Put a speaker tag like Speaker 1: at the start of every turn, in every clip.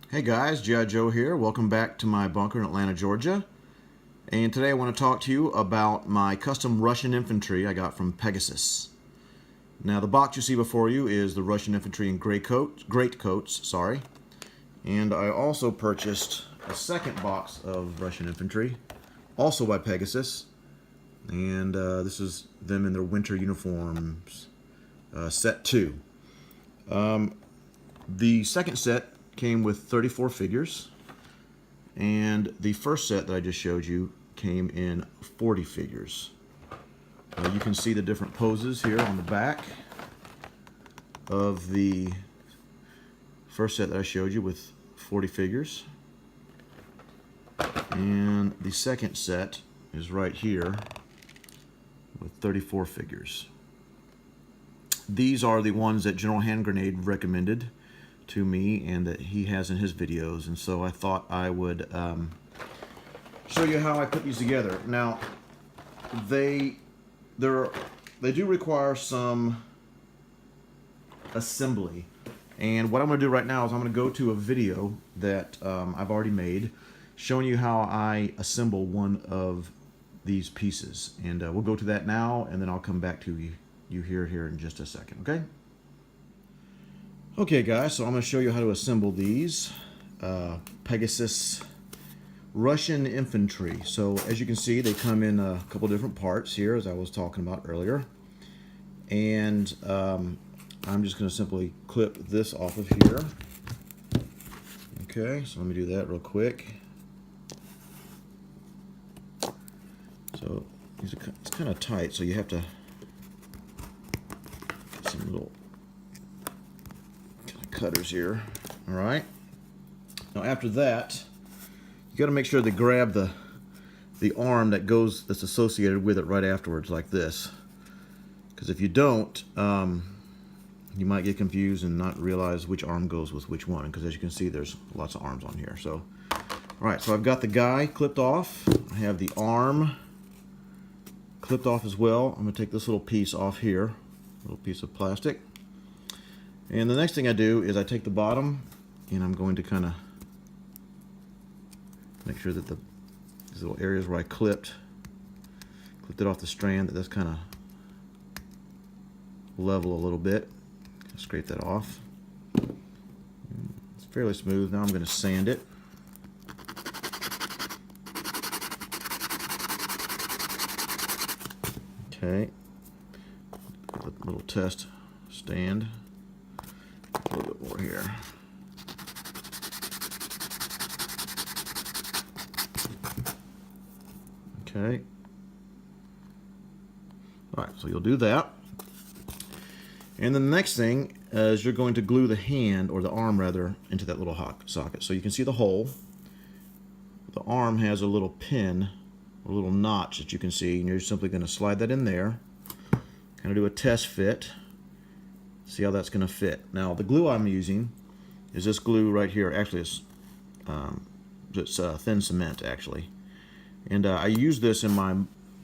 Speaker 1: Hey guys, Gijoe here. Welcome back to my bunker in Atlanta, Georgia. And today I want to talk to you about my custom Russian infantry I got from Pegasus. Now the box you see before you is the Russian infantry in great coats, And I also purchased a second box of Russian infantry, also by Pegasus. And this is them in their winter uniforms, set 2. The second set came with 34 figures, and the first set that I just showed you came in 40 figures. You can see the different poses here on the back of the first set that I showed you with 40 figures, and the second set is right here with 34 figures. These are the ones that General Hand Grenade recommended to me and that he has in his videos, and so I thought I would show you how I put these together. Now they do require some assembly, and what I'm going to do right now is I'm going to go to a video that I've already made showing you how I assemble one of these pieces, and we'll go to that now, and then I'll come back to you here in just a second. Okay guys, so I'm going to show you how to assemble these Pegasus Russian infantry. So as you can see, they come in a couple different parts here, as I was talking about earlier. And I'm just going to simply clip this off of here. Okay, so let me do that real quick. So it's kind of tight, so you have to get some little cutters here. All right, now after that you got to make sure to grab the arm that's associated with it right afterwards, like this, because if you don't, you might get confused and not realize which arm goes with which one, because as you can see there's lots of arms on here. So alright, so I've got the guy clipped off, I have the arm clipped off as well. I'm going to take this little piece off here, little piece of plastic. And the next thing I do is I take the bottom, and I'm going to kind of make sure that these little areas where I clipped it off the strand, that's kind of level a little bit. Scrape that off. It's fairly smooth. Now I'm going to sand it. Okay. The little test stand. A little bit more here. Okay. Alright, so you'll do that. And then the next thing is you're going to glue the hand, or the arm rather, into that little socket. So you can see the hole. The arm has a little pin, or a little notch that you can see, and you're simply going to slide that in there. Kind of do a test fit. See how that's going to fit. Now the glue I'm using is this glue right here. Actually it's thin cement actually, and I use this in my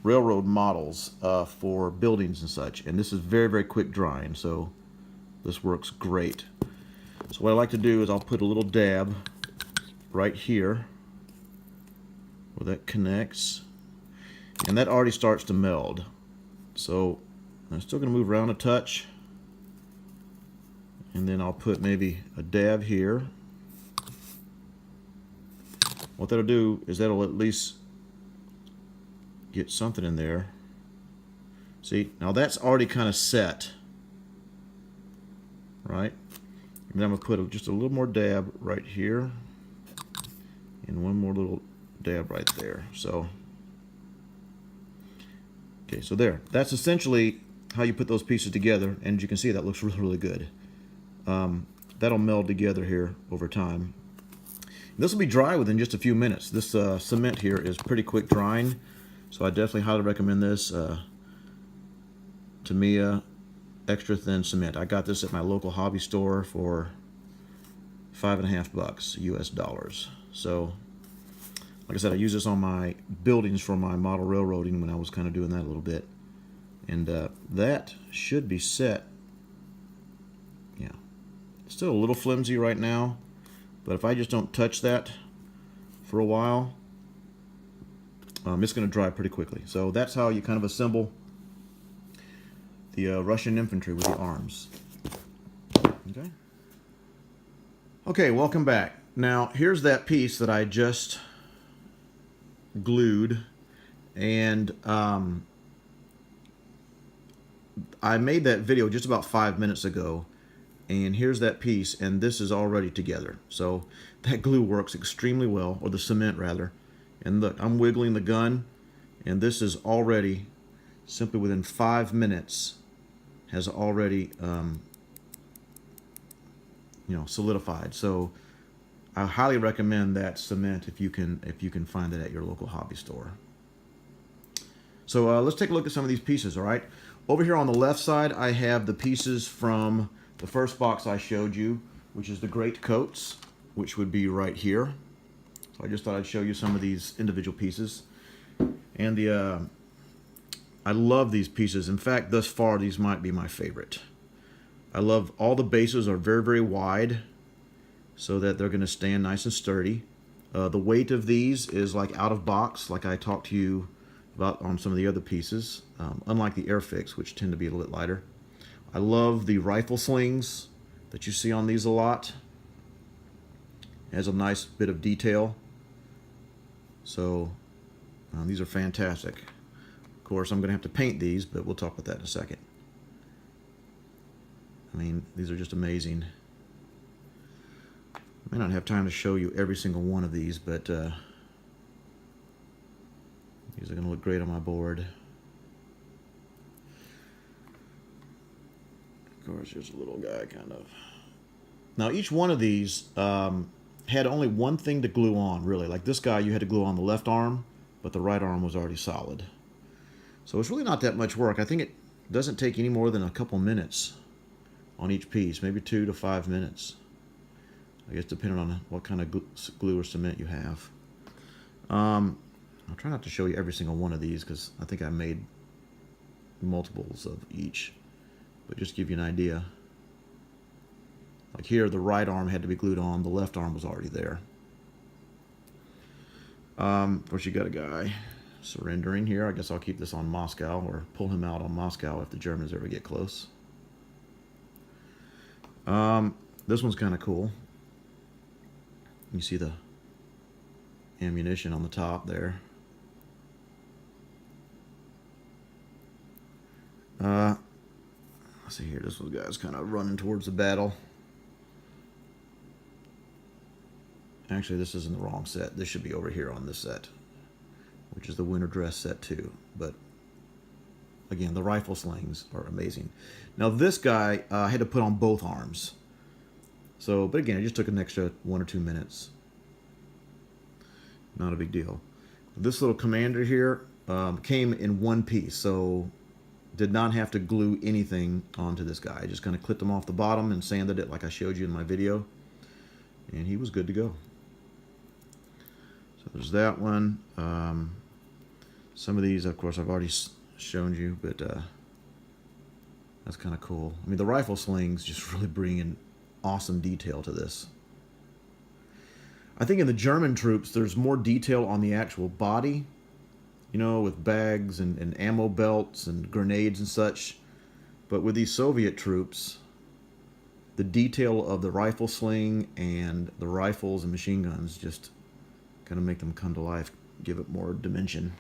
Speaker 1: railroad models for buildings and such, and this is very quick drying, so this works great. So what I like to do is I'll put a little dab right here where that connects, and that already starts to meld. So I'm still going to move around a touch, and then I'll put maybe a dab here. What that'll do is that'll at least get something in there. See, now that's already kind of set, right? And then I'm going to put just a little more dab right here, and one more little dab right there. So, okay, so there. That's essentially how you put those pieces together, and you can see that looks really good. That'll meld together here over time. This will be dry within just a few minutes. This cement here is pretty quick drying, so I definitely highly recommend this Tamiya extra thin cement. I got this at my local hobby store for $5.50 US dollars. So like I said, I use this on my buildings for my model railroading when I was kind of doing that a little bit, and that should be set. Yeah, still a little flimsy right now, But if I just don't touch that for a while, it's going to dry pretty quickly. So that's how you kind of assemble the Russian infantry with the arms. Okay. Okay, welcome back. Now here's that piece that I just glued, and I made that video just about 5 minutes ago, and here's that piece, and this is already together. So that glue works extremely well, or the cement rather. And look, I'm wiggling the gun, and this is already, simply within 5 minutes, has already solidified. So I highly recommend that cement if you can find it at your local hobby store. So let's take a look at some of these pieces. All right, over here on the left side, I have the pieces from the first box I showed you, which is the great coats, which would be right here. So I just thought I'd show you some of these individual pieces. And I love these pieces. In fact, thus far, these might be my favorite. I love all the bases are very, very wide, so that they're going to stand nice and sturdy. The weight of these is like out of box, like I talked to you about on some of the other pieces, unlike the Airfix, which tend to be a little bit lighter. I love the rifle slings that you see on these a lot. It has a nice bit of detail. So these are fantastic. Of course, I'm going to have to paint these, but we'll talk about that in a second. I mean, these are just amazing. I may not have time to show you every single one of these, but these are going to look great on my board. Of course, here's a little guy, kind of. Now, each one of these had only one thing to glue on, really. Like this guy, you had to glue on the left arm, but the right arm was already solid. So it's really not that much work. I think it doesn't take any more than a couple minutes on each piece, maybe 2 to 5 minutes. I guess depending on what kind of glue or cement you have. I'll try not to show you every single one of these because I think I made multiples of each, but just to give you an idea. Like here, the right arm had to be glued on, the left arm was already there. Of course, you got a guy surrendering here. I guess I'll keep this on Moscow, or pull him out on Moscow if the Germans ever get close. This one's kind of cool. You see the ammunition on the top there. Let's see here. This one guy's kind of running towards the battle. Actually, this is in the wrong set. This should be over here on this set, which is the winter dress set 2. But again, the rifle slings are amazing. Now this guy had to put on both arms. So, but again, it just took an extra 1 or 2 minutes. Not a big deal. This little commander here came in one piece, so did not have to glue anything onto this guy. I just kind of clipped him off the bottom and sanded it like I showed you in my video, and he was good to go. So there's that one. Some of these, of course, I've already shown you, but that's kind of cool. I mean, the rifle slings just really bring in awesome detail to this. I think in the German troops, there's more detail on the actual body, you know, with bags and ammo belts and grenades and such. But with these Soviet troops, the detail of the rifle sling and the rifles and machine guns just kind of make them come to life, give it more dimension.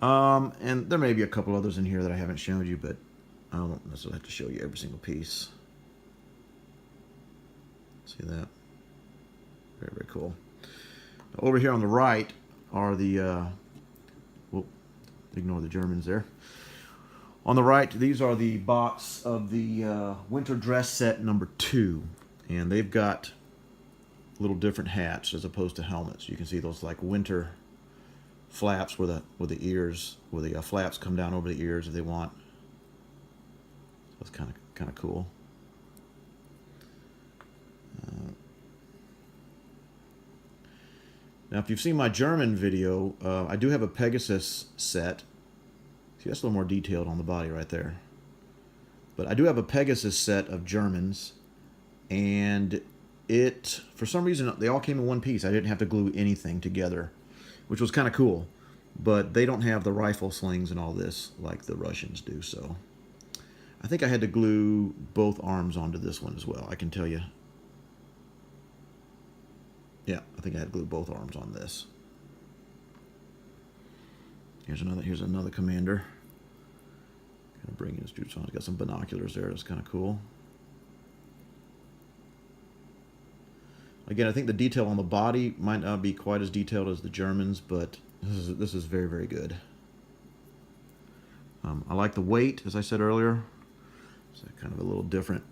Speaker 1: And there may be a couple others in here that I haven't shown you, but I don't necessarily have to show you every single piece. See that? Very, very cool. Over here on the right are the, well, ignore the Germans there. On the right, these are the box of the winter dress set number 2. And they've got little different hats as opposed to helmets. You can see those like winter flaps where the ears, where the flaps come down over the ears if they want. That's kind of cool. Now, if you've seen my German video, I do have a Pegasus set. See, that's a little more detailed on the body right there. But I do have a Pegasus set of Germans, and for some reason, they all came in one piece. I didn't have to glue anything together, which was kind of cool. But they don't have the rifle slings and all this like the Russians do, so I think I had to glue both arms onto this one as well. I can tell you. Yeah, I think I had to glue both arms on this. Here's another commander. Kind of bringing his troops on. He's got some binoculars there. That's kind of cool. Again, I think the detail on the body might not be quite as detailed as the Germans, but this is very, very good. I like the weight, as I said earlier. It's kind of a little different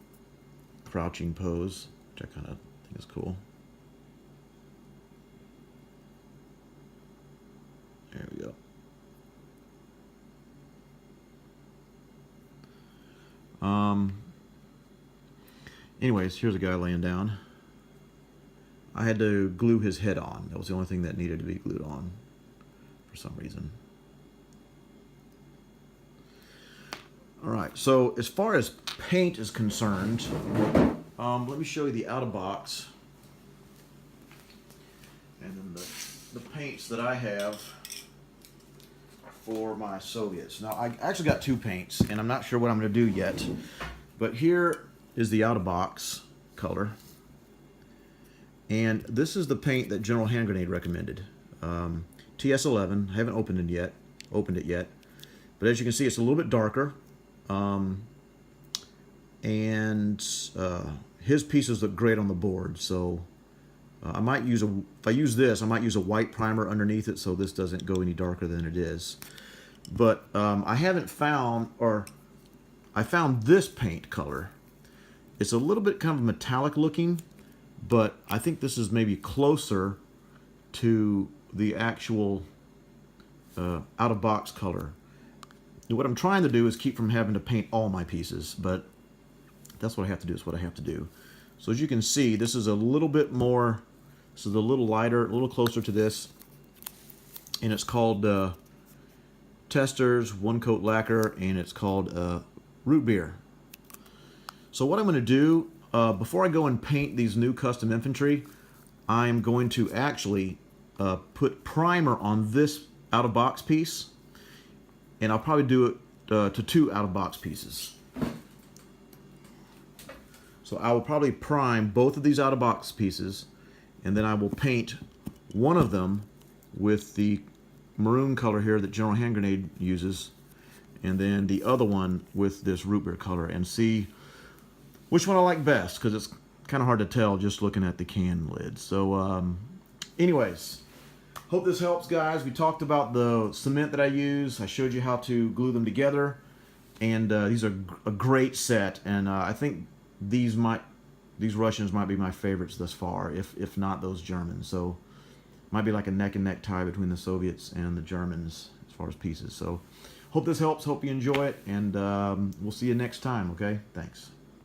Speaker 1: crouching pose, which I kind of think is cool. There we go. Anyways, here's a guy laying down. I had to glue his head on. That was the only thing that needed to be glued on for some reason. Alright, so as far as paint is concerned, let me show you the out-of-box. And then the paints that I have for my Soviets. Now, I actually got two paints, and I'm not sure what I'm going to do yet. But here is the out-of-box color. And this is the paint that General Hand Grenade recommended. TS11. I haven't opened it yet. But as you can see, it's a little bit darker. His pieces look great on the board. So I might use if I use this, I might use a white primer underneath it so this doesn't go any darker than it is. But I haven't found, or I found this paint color. It's a little bit kind of metallic looking, but I think this is maybe closer to the actual out-of-box color. What I'm trying to do is keep from having to paint all my pieces, but that's what I have to do. It's what I have to do. So as you can see, this is a little bit more, this is a little lighter, a little closer to this, and it's called Testors One Coat Lacquer, and it's called Root Beer. So what I'm going to do, before I go and paint these new custom infantry, I'm going to actually put primer on this out-of-box piece, and I'll probably do it to two out-of-box pieces. So I will probably prime both of these out-of-box pieces, and then I will paint one of them with the maroon color here that General Hand Grenade uses, and then the other one with this root beer color, and see which one I like best, because it's kind of hard to tell just looking at the can lid. So anyways, hope this helps, guys. We talked about the cement that I use. I showed you how to glue them together, and these are a great set, and I think these Russians might be my favorites thus far, if not those Germans. So might be like a neck and neck tie between the Soviets and the Germans as far as pieces. So hope this helps. Hope you enjoy it, and we'll see you next time. Okay, thanks.